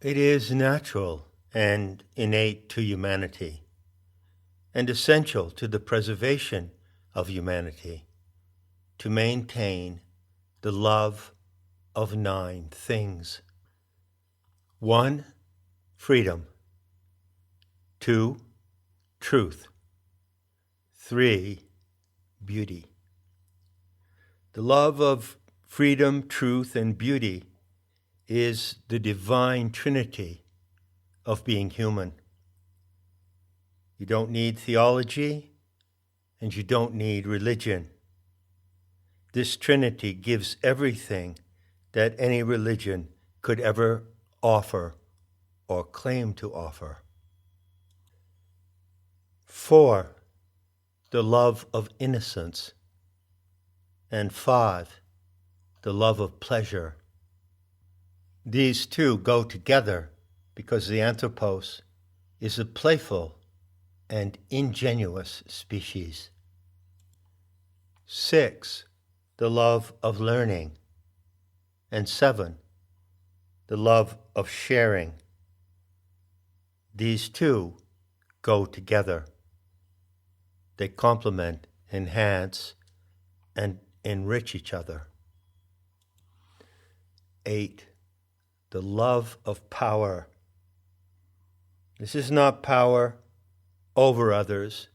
It is natural and innate to humanity, and essential to the preservation of humanity, to maintain the love of 9 things. 1. Freedom. 2. Truth. 3. Beauty. The love of freedom, truth, and beauty is the divine trinity of being human. You don't need theology, and you don't need religion. This trinity gives everything that any religion could ever offer or claim to offer. 4. The love of innocence. And 5. The love of pleasure. These two go together because the Anthropos is a playful and ingenuous species. 6. The love of learning. And 7. The love of sharing. These two go together. They complement, enhance, and enrich each other. 8. The love of power. This is not power over others.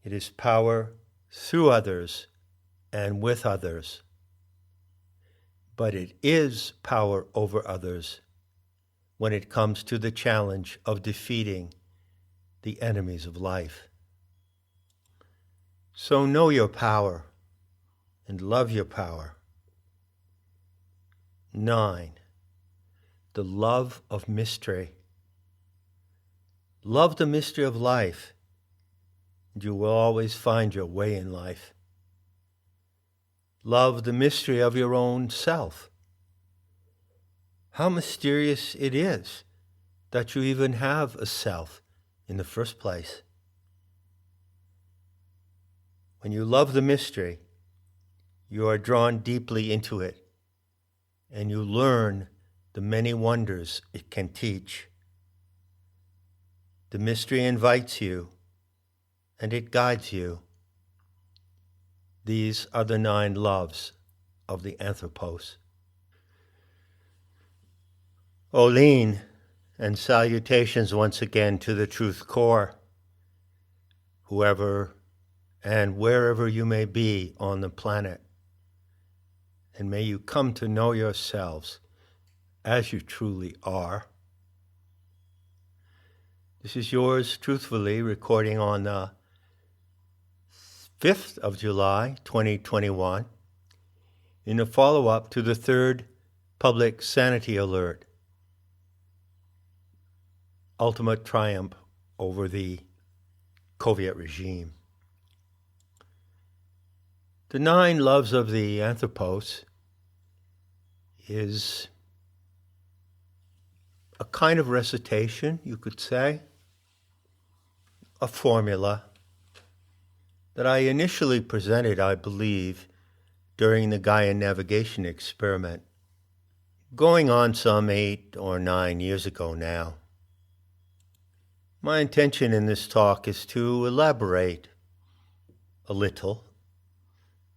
It is power through others and with others. But it is power over others when it comes to the challenge of defeating the enemies of life. So know your power and love your power. 9. The love of mystery. Love the mystery of life, and you will always find your way in life. Love the mystery of your own self. How mysterious it is that you even have a self in the first place. When you love the mystery, you are drawn deeply into it, and you learn the many wonders it can teach. The mystery invites you, and it guides you. These are the 9 loves of the Anthropos. Oline, and salutations once again to the Truth Core, whoever and wherever you may be on the planet. And may you come to know yourselves as you truly are. This is yours truthfully, recording on the 5th of July, 2021, in a follow-up to the 3rd Public Sanity Alert, ultimate triumph over the Soviet regime. The 9 loves of the Anthropos is a kind of recitation, you could say, a formula that I initially presented, I believe, during the Gaia navigation experiment, going on some 8 or 9 years ago now. My intention in this talk is to elaborate a little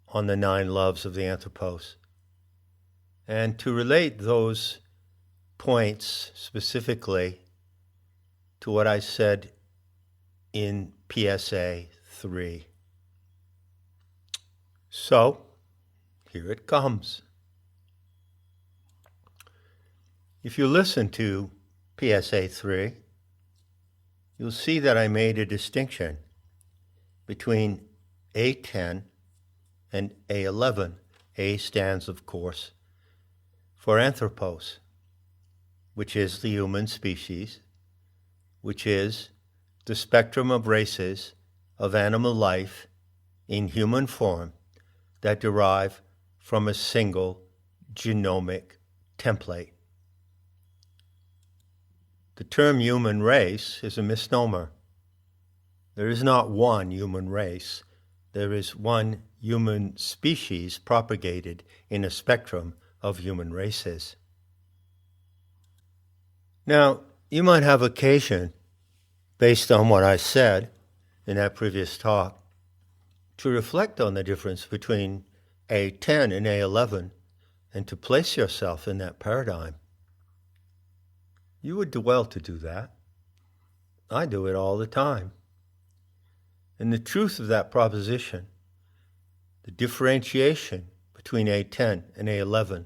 on the 9 loves of the Anthropos, and to relate those points specifically to what I said in PSA 3. So, here it comes. If you listen to PSA 3, you'll see that I made a distinction between A10 and A11. A stands, of course, for Anthropos, which is the human species, which is the spectrum of races of animal life in human form that derive from a single genomic template. The term human race is a misnomer. There is not one human race. There is one human species propagated in a spectrum of human races. Now, you might have occasion, based on what I said in that previous talk, to reflect on the difference between A10 and A11 and to place yourself in that paradigm. You would do well to do that. I do it all the time. And the truth of that proposition, the differentiation between A10 and A11,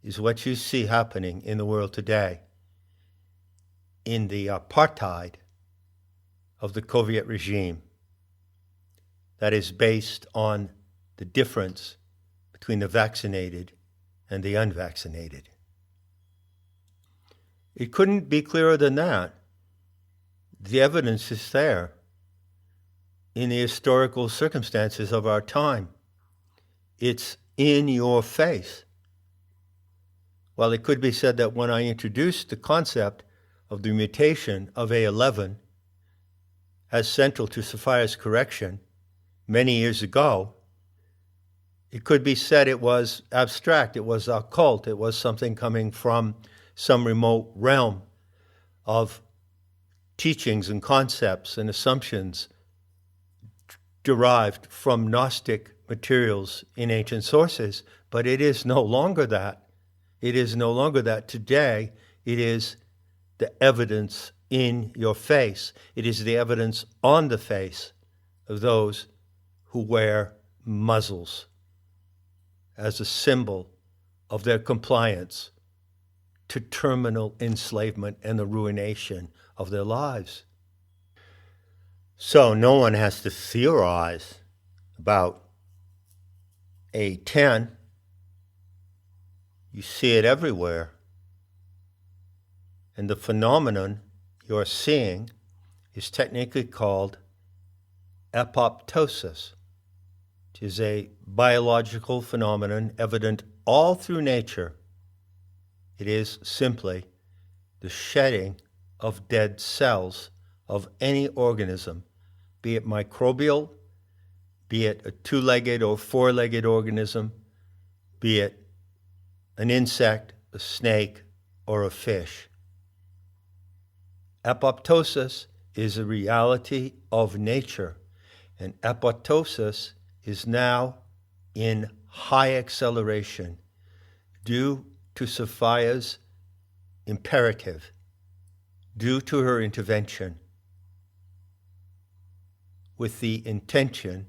is what you see happening in the world today, in the apartheid of the Soviet regime that is based on the difference between the vaccinated and the unvaccinated. It couldn't be clearer than that. The evidence is there in the historical circumstances of our time. It's in your face. While it could be said that when I introduced the concept of the mutation of A11 as central to Saphire's correction many years ago, it could be said it was abstract, it was occult, it was something coming from some remote realm of teachings and concepts and assumptions derived from Gnostic materials in ancient sources. But it is no longer that. It is no longer that. Today, it is the evidence in your face. It is the evidence on the face of those who wear muzzles as a symbol of their compliance to terminal enslavement and the ruination of their lives. So no one has to theorize about A10. You see it everywhere. And the phenomenon you're seeing is technically called apoptosis, which is a biological phenomenon evident all through nature. It is simply the shedding of dead cells of any organism, be it microbial, be it a two-legged or four-legged organism, be it an insect, a snake, or a fish. Apoptosis is a reality of nature, and apoptosis is now in high acceleration due to Saphire's imperative, due to her intervention, with the intention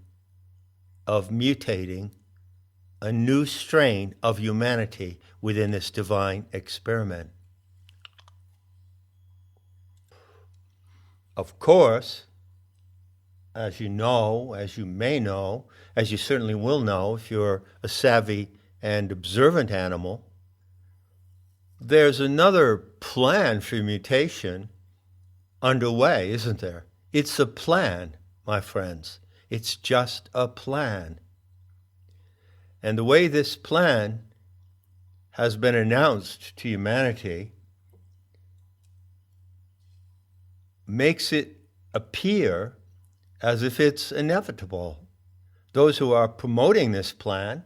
of mutating a new strain of humanity within this divine experiment. Of course, as you know, as you may know, as you certainly will know if you're a savvy and observant animal, there's another plan for mutation underway, isn't there? It's a plan, my friends. It's just a plan. And the way this plan has been announced to humanity makes it appear as if it's inevitable. Those who are promoting this plan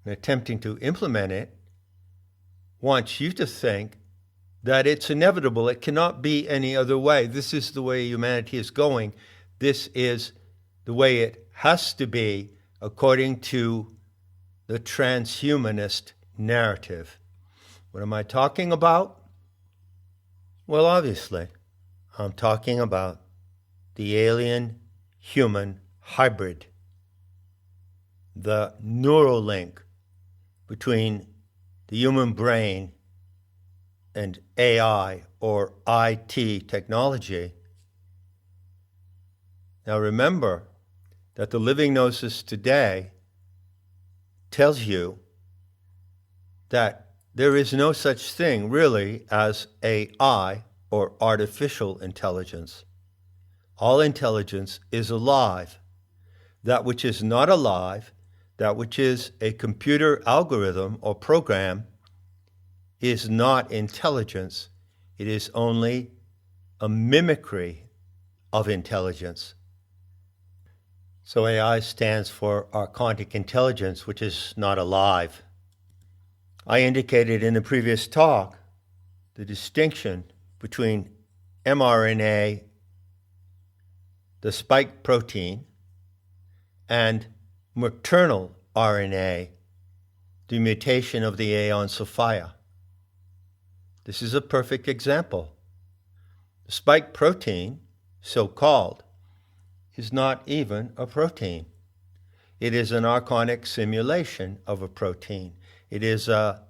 and attempting to implement it want you to think that it's inevitable. It cannot be any other way. This is the way humanity is going. This is the way it has to be according to the transhumanist narrative. What am I talking about? Well, obviously, I'm talking about the alien-human hybrid, the neural link between the human brain and AI or IT technology. Now remember that the living gnosis today tells you that there is no such thing really as AI or artificial intelligence. All intelligence is alive. That which is not alive, that which is a computer algorithm or program, is not intelligence. It is only a mimicry of intelligence. So AI stands for archonic intelligence, which is not alive. I indicated in the previous talk the distinction between mRNA, the spike protein, and maternal RNA, the mutation of the Aeon Sophia. This is a perfect example. The spike protein, so-called, is not even a protein. It is an archonic simulation of a protein. It is a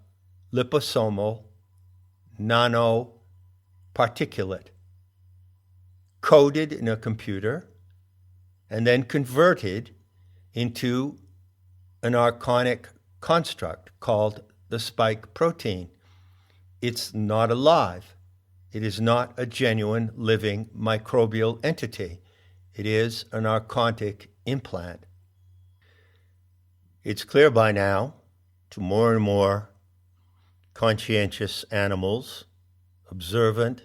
liposomal nanoparticulate coded in a computer and then converted into an archonic construct called the spike protein. It's not alive. It is not a genuine living microbial entity. It is an archonic implant. It's clear by now to more and more conscientious animals, observant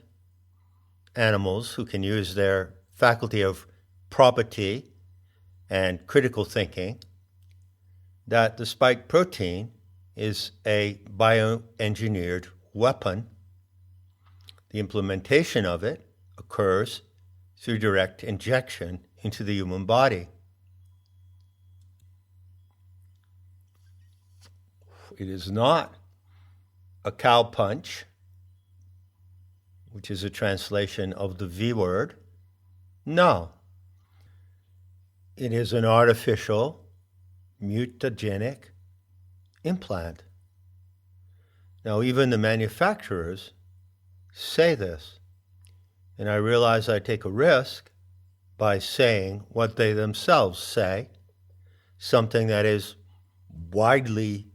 animals who can use their faculty of property and critical thinking, that the spike protein is a bioengineered weapon. The implementation of it occurs through direct injection into the human body. It is not a cow punch, which is a translation of the V word. No. It is an artificial, mutagenic implant. Now, even the manufacturers say this, and I realize I take a risk by saying what they themselves say, something that is widely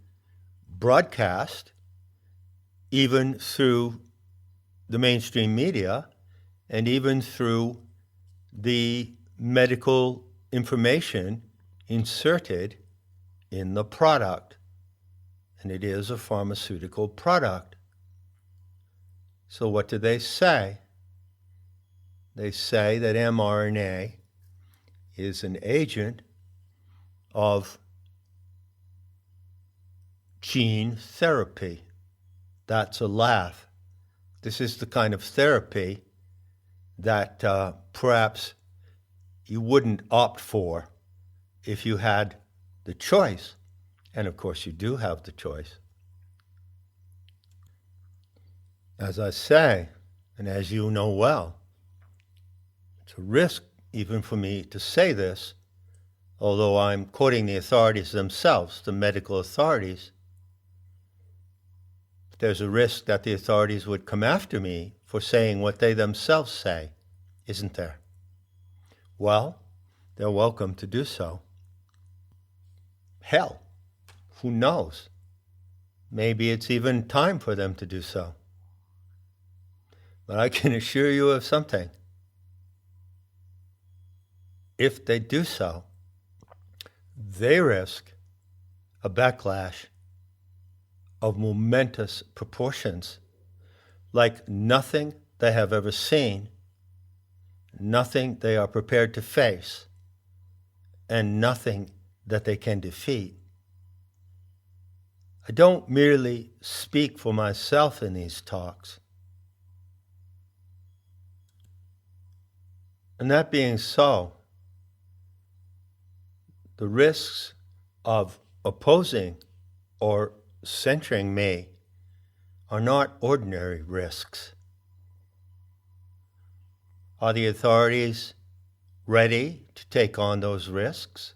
broadcast, even through the mainstream media, and even through the medical information inserted in the product. And it is a pharmaceutical product. So what do they say? They say that mRNA is an agent of gene therapy. That's a laugh. This is the kind of therapy that perhaps you wouldn't opt for if you had the choice. And of course you do have the choice. As I say, and as you know well, it's a risk even for me to say this, although I'm quoting the authorities themselves, the medical authorities. There's a risk that the authorities would come after me for saying what they themselves say, isn't there? Well, they're welcome to do so. Hell, who knows? Maybe it's even time for them to do so. But I can assure you of something. If they do so, they risk a backlash of momentous proportions, like nothing they have ever seen, nothing they are prepared to face, and nothing that they can defeat. I don't merely speak for myself in these talks. And that being so, the risks of opposing or censoring me are not ordinary risks. Are the authorities ready to take on those risks?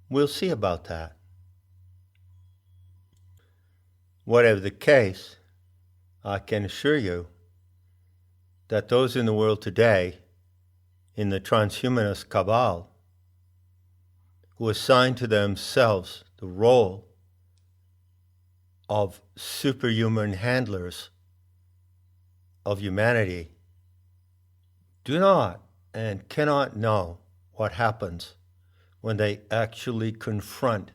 We'll see about that. Whatever the case, I can assure you that those in the world today, in the transhumanist cabal, who assign to themselves the role of superhuman handlers of humanity, do not and cannot know what happens when they actually confront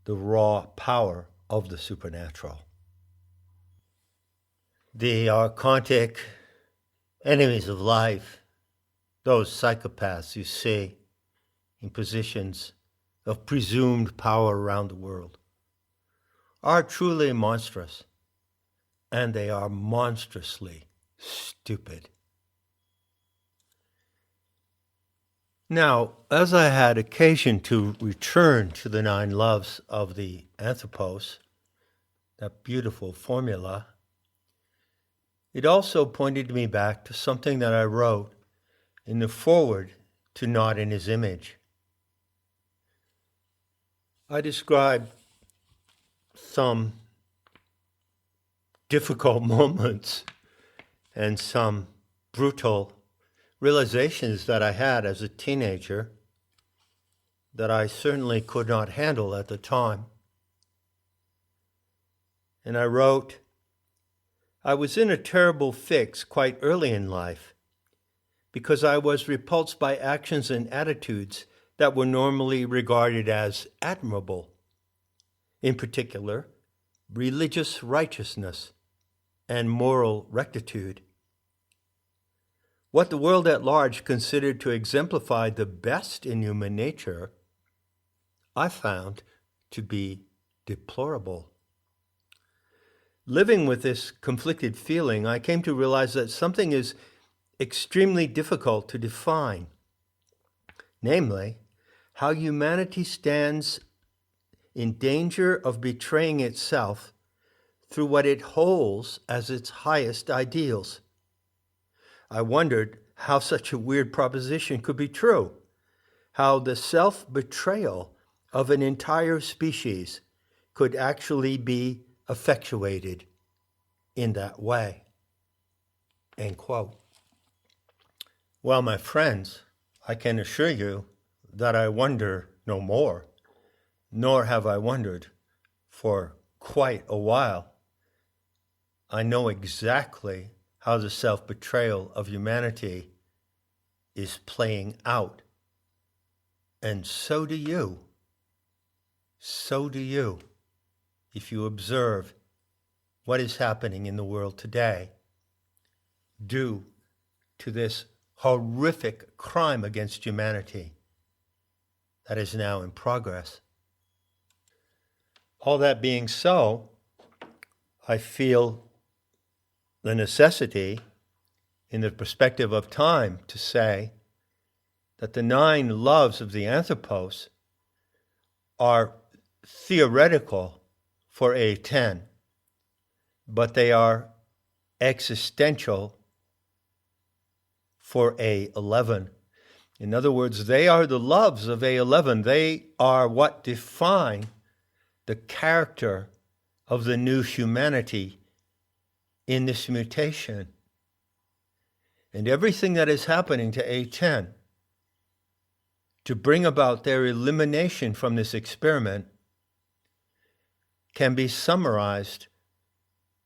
the raw power of the supernatural. The archonic enemies of life, those psychopaths you see in positions of presumed power around the world, are truly monstrous and they are monstrously stupid. Now, as I had occasion to return to the 9 loves of the Anthropos, that beautiful formula, it also pointed me back to something that I wrote in the foreword to Not in His Image. I described some difficult moments and some brutal realizations that I had as a teenager that I certainly could not handle at the time. And I wrote, I was in a terrible fix quite early in life because I was repulsed by actions and attitudes that were normally regarded as admirable. In particular, religious righteousness and moral rectitude. What the world at large considered to exemplify the best in human nature, I found to be deplorable. Living with this conflicted feeling, I came to realize that something is extremely difficult to define, namely, how humanity stands in danger of betraying itself through what it holds as its highest ideals. I wondered how such a weird proposition could be true, how the self-betrayal of an entire species could actually be effectuated in that way. End quote. Well, my friends, I can assure you that I wonder no more, nor have I wondered for quite a while. I know exactly how the self-betrayal of humanity is playing out. And so do you. So do you, if you observe what is happening in the world today due to this horrific crime against humanity that is now in progress. All that being so, I feel the necessity, in the perspective of time, to say that the 9 loves of the Anthropos are theoretical for A10, but they are existential for A11. In other words, they are the loves of A11. They are what define the character of the new humanity in this mutation. And everything that is happening to A10 to bring about their elimination from this experiment can be summarized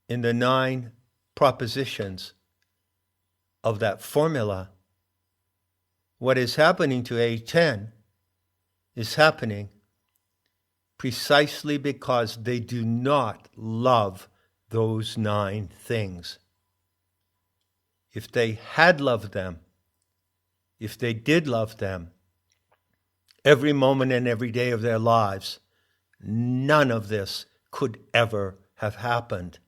in the 9 propositions of that formula. What is happening to A10 is happening precisely because they do not love those 9 things. If they had loved them, if they did love them, every moment and every day of their lives, none of this could ever have happened.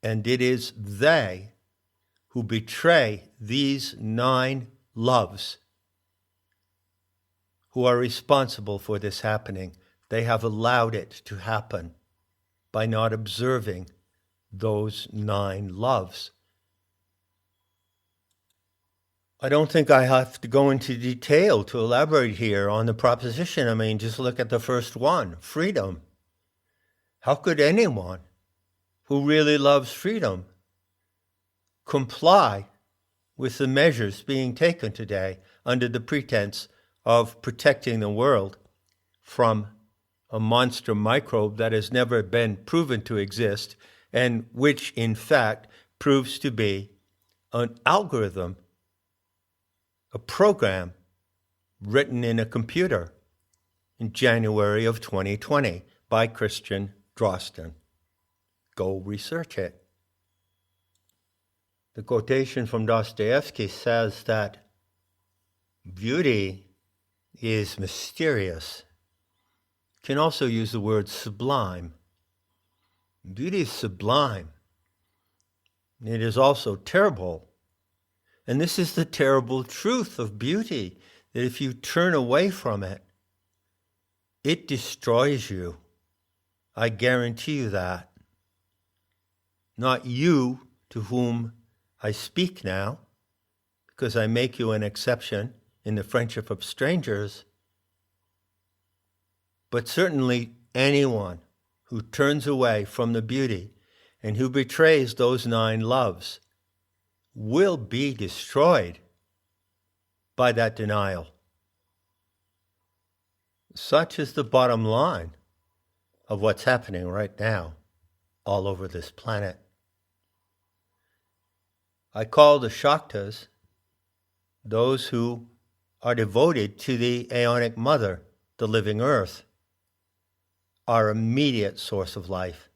And it is they who betray these 9 loves who are responsible for this happening. They have allowed it to happen by not observing those 9 loves. I don't think I have to go into detail to elaborate here on the proposition. I mean, just look at the first one, freedom. How could anyone who really loves freedom comply with the measures being taken today under the pretense of protecting the world from a monster microbe that has never been proven to exist and which, in fact, proves to be an algorithm, a program written in a computer in January of 2020 by Christian Drosten. Go research it. The quotation from Dostoevsky says that beauty is mysterious. You can also use the word sublime. Beauty is sublime. It is also terrible. And this is the terrible truth of beauty, that if you turn away from it, it destroys you. I guarantee you that. Not you, to whom I speak now, because I make you an exception in the friendship of strangers, but certainly anyone who turns away from the beauty and who betrays those 9 loves will be destroyed by that denial. Such is the bottom line of what's happening right now all over this planet. I call the Shaktas those who are devoted to the Aeonic Mother, the living earth, our immediate source of life.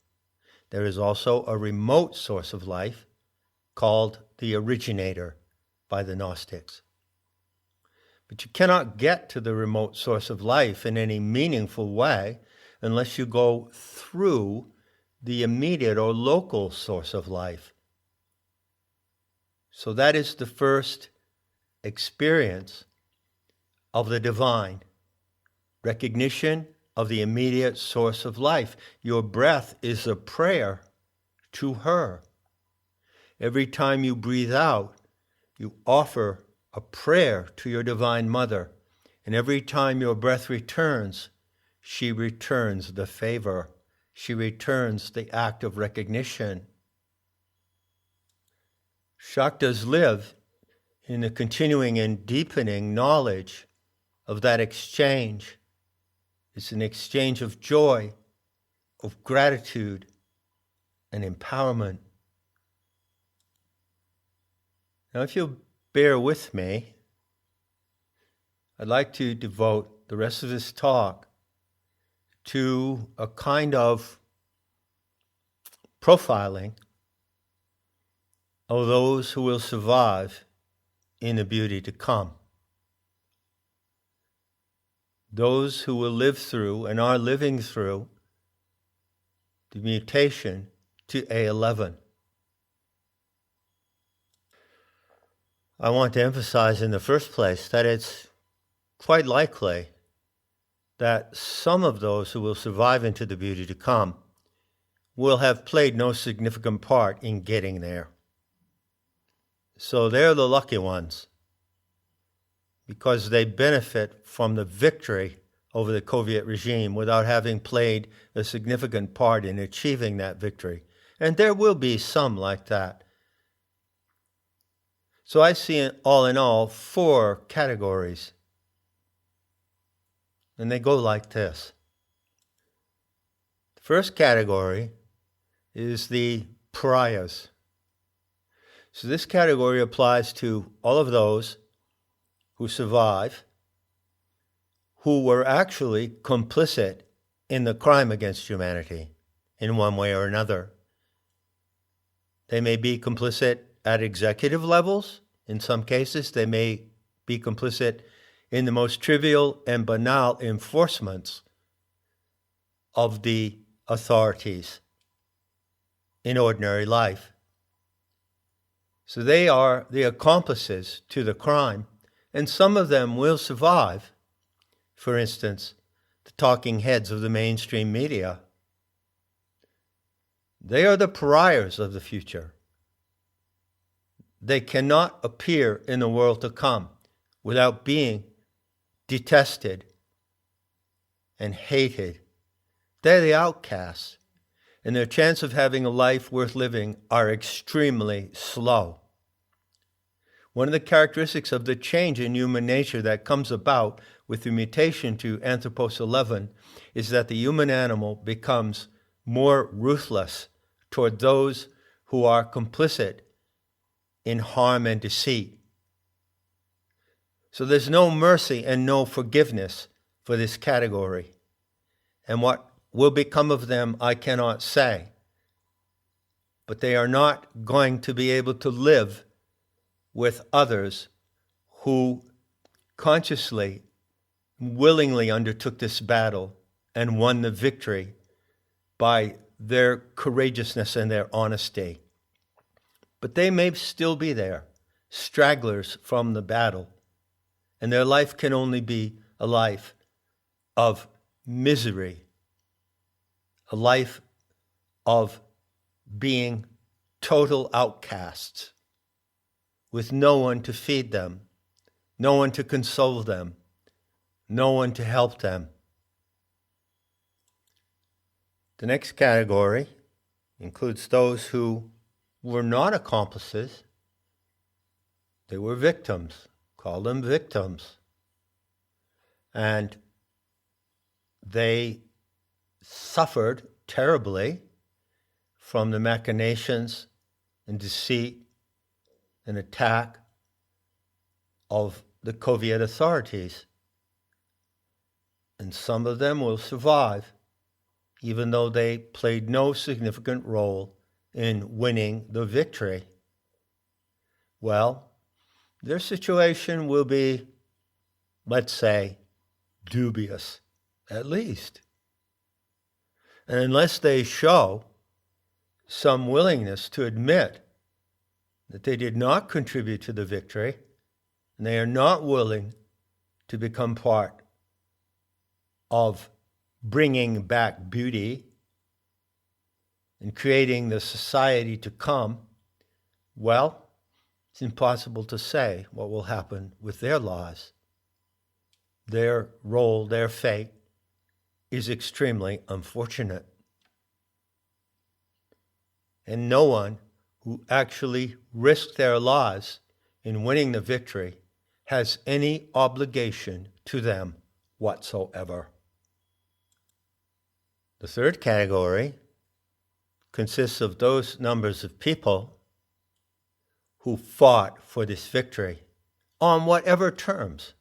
There is also a remote source of life called the originator by the Gnostics. But you cannot get to the remote source of life in any meaningful way unless you go through the immediate or local source of life. So that is the first experience of the divine, recognition of the immediate source of life. Your breath is a prayer to her. Every time you breathe out, you offer a prayer to your Divine Mother. And every time your breath returns, she returns the favor. She returns the act of recognition. Shaktas live in the continuing and deepening knowledge of that exchange. It's an exchange of joy, of gratitude, and empowerment. Now, if you'll bear with me, I'd like to devote the rest of this talk to a kind of profiling of those who will survive in the beauty to come. Those who will live through and are living through the mutation to A11. I want to emphasize in the first place that it's quite likely that some of those who will survive into the beauty to come will have played no significant part in getting there. So they're the lucky ones, because they benefit from the victory over the Soviet regime without having played a significant part in achieving that victory. And there will be some like that. So I see, all in all, 4 categories. And they go like this. The first category is the pariahs. So this category applies to all of those who survive, who were actually complicit in the crime against humanity in one way or another. They may be complicit at executive levels. In some cases, they may be complicit in the most trivial and banal enforcements of the authorities in ordinary life. So they are the accomplices to the crime, and some of them will survive. For instance, the talking heads of the mainstream media. They are the pariahs of the future. They cannot appear in the world to come without being detested and hated. They're the outcasts, and their chance of having a life worth living are extremely slow. One of the characteristics of the change in human nature that comes about with the mutation to Anthropos 11 is that the human animal becomes more ruthless toward those who are complicit in harm and deceit. So there's no mercy and no forgiveness for this category. And what will become of them, I cannot say. But they are not going to be able to live with others who consciously, willingly undertook this battle and won the victory by their courageousness and their honesty. But they may still be there, stragglers from the battle, and their life can only be a life of misery, a life of being total outcasts, with no one to feed them, no one to console them, no one to help them. The next category includes those who were not accomplices. They were victims. Call them victims. And they suffered terribly from the machinations and deceit and attack of the Soviet authorities. And some of them will survive, even though they played no significant role in winning the victory. Well, their situation will be, let's say, dubious, at least. And unless they show some willingness to admit that they did not contribute to the victory, and they are not willing to become part of bringing back beauty and creating the society to come, well, it's impossible to say what will happen with their lives. Their role, their fate, is extremely unfortunate. And no one who actually risked their lives in winning the victory has any obligation to them whatsoever. The third category consists of those numbers of people who fought for this victory on whatever terms.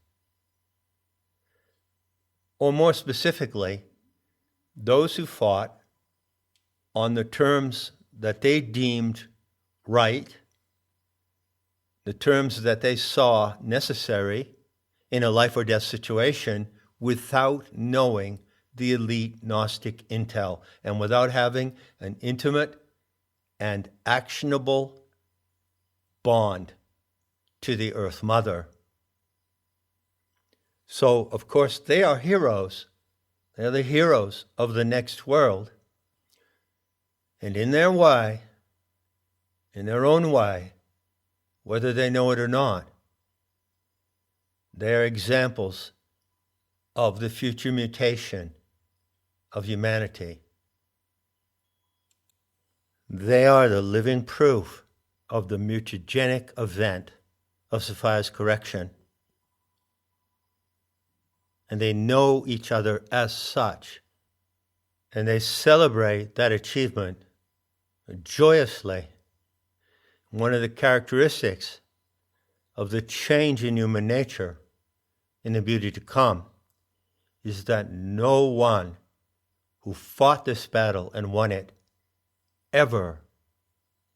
Or more specifically, those who fought on the terms that they deemed right, the terms that they saw necessary in a life or death situation without knowing the elite Gnostic intel and without having an intimate and actionable bond to the Earth Mother. So, of course, they are heroes. They're the heroes of the next world. And in their way, in their own way, whether they know it or not, they are examples of the future mutation of humanity. They are the living proof of the mutagenic event of Sophia's correction. And they know each other as such. And they celebrate that achievement joyously. One of the characteristics of the change in human nature, in the beauty to come, is that no one who fought this battle and won it ever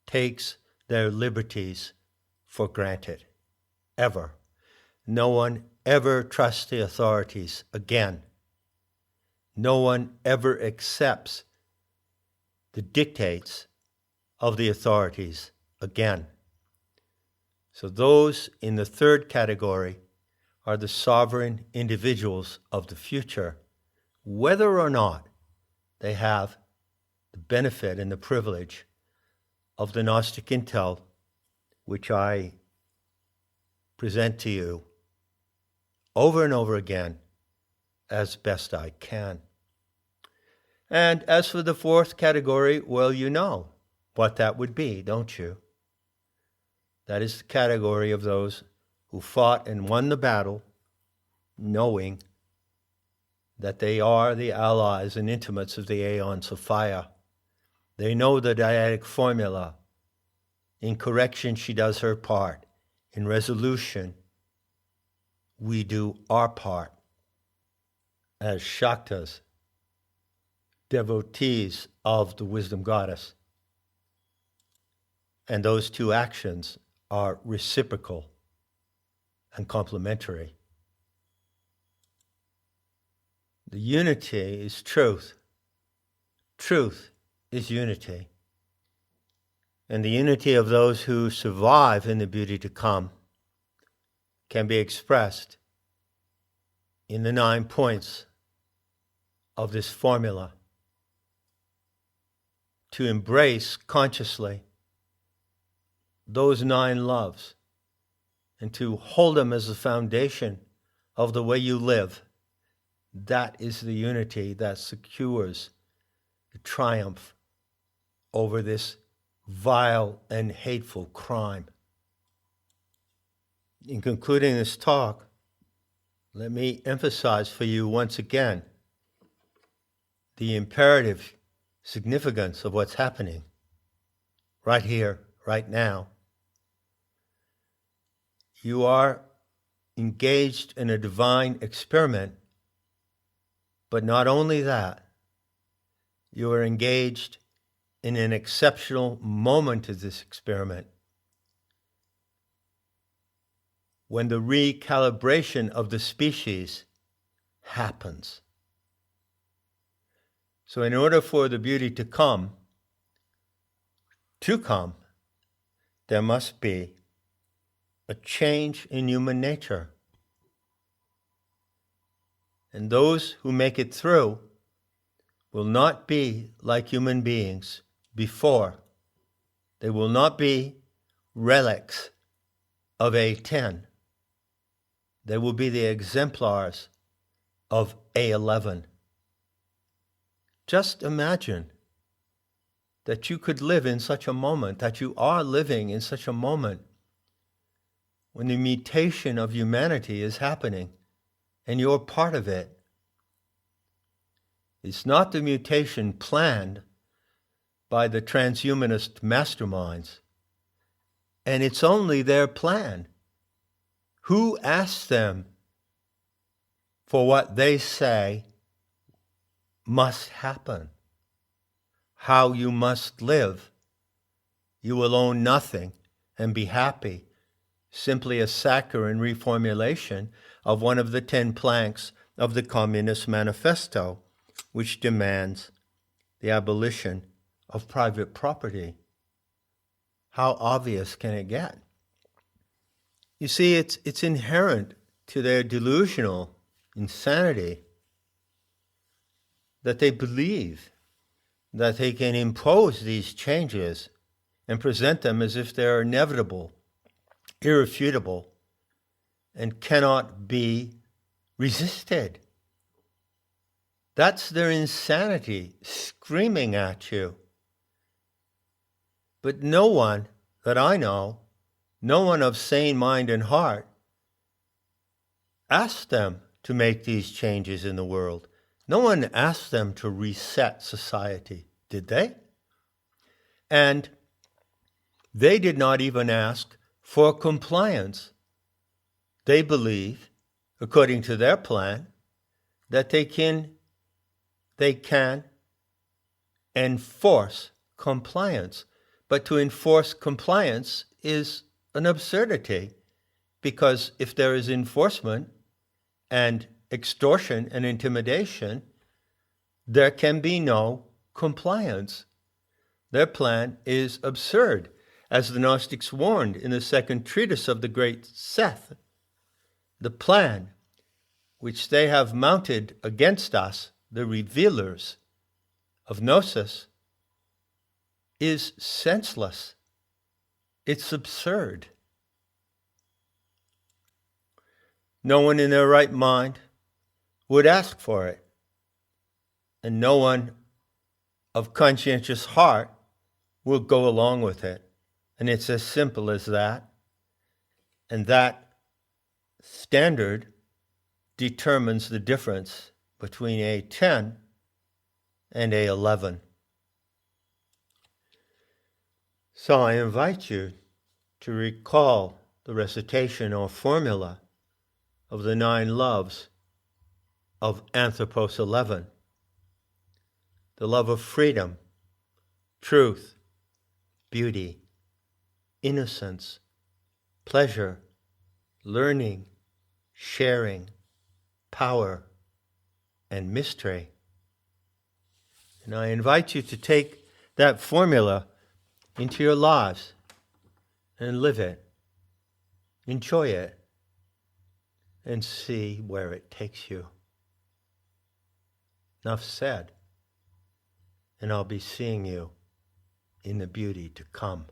takes their liberties for granted. Ever. No one ever trusts the authorities again. No one ever accepts the dictates of the authorities again. So those in the third category are the sovereign individuals of the future, whether or not they have the benefit and the privilege of the Gnostic intel, which I present to you over and over again as best I can. And as for the fourth category, well, you know what that would be, don't you? That is the category of those who fought and won the battle, knowing that they are the allies and intimates of the Aeon Sophia. They know the dyadic formula. In correction, she does her part. In resolution, we do our part as Shaktas, devotees of the wisdom goddess. And those two actions are reciprocal and complementary. The unity is truth. Truth is unity. And the unity of those who survive in the beauty to come can be expressed in the 9 points of this formula. To embrace consciously those 9 loves and to hold them as the foundation of the way you live, that is the unity that secures the triumph over this vile and hateful crime. In concluding this talk, let me emphasize for you once again the imperative significance of what's happening right here, right now. You are engaged in a divine experiment, but not only that, you are engaged in an exceptional moment of this experiment when the recalibration of the species happens. So in order for the beauty to come, there must be a change in human nature. And those who make it through will not be like human beings before. They will not be relics of A10. They will be the exemplars of A11. Just imagine that you could live in such a moment, that you are living in such a moment when the mutation of humanity is happening and you're part of it. It's not the mutation planned by the transhumanist masterminds, and it's only their plan. Who asked them for what they say must happen? How you must live? You will own nothing and be happy. Simply a saccharine reformulation of one of the 10 planks of the Communist Manifesto, which demands the abolition of private property. How obvious can it get? You see, it's inherent to their delusional insanity that they believe that they can impose these changes and present them as if they're inevitable, irrefutable, and cannot be resisted. That's their insanity screaming at you. But no one that I know, no one of sane mind and heart, asked them to make these changes in the world. No one asked them to reset society, did they? And they did not even ask for compliance. They believe, according to their plan, that they can enforce compliance. But to enforce compliance is an absurdity, because if there is enforcement and extortion and intimidation, there can be no compliance. Their plan is absurd, as the Gnostics warned in the second treatise of the great Seth. The plan which they have mounted against us, the revealers of Gnosis, is senseless. It's absurd. No one in their right mind would ask for it, and no one of conscientious heart will go along with it. And it's as simple as that. And that standard determines the difference between A10 and A11. So I invite you to recall the recitation or formula of the 9 loves of Anthropos 11. The love of freedom, truth, beauty, innocence, pleasure, learning, sharing, power, and mystery. And I invite you to take that formula into your lives and live it. Enjoy it and see where it takes you. Enough said. And I'll be seeing you in the beauty to come.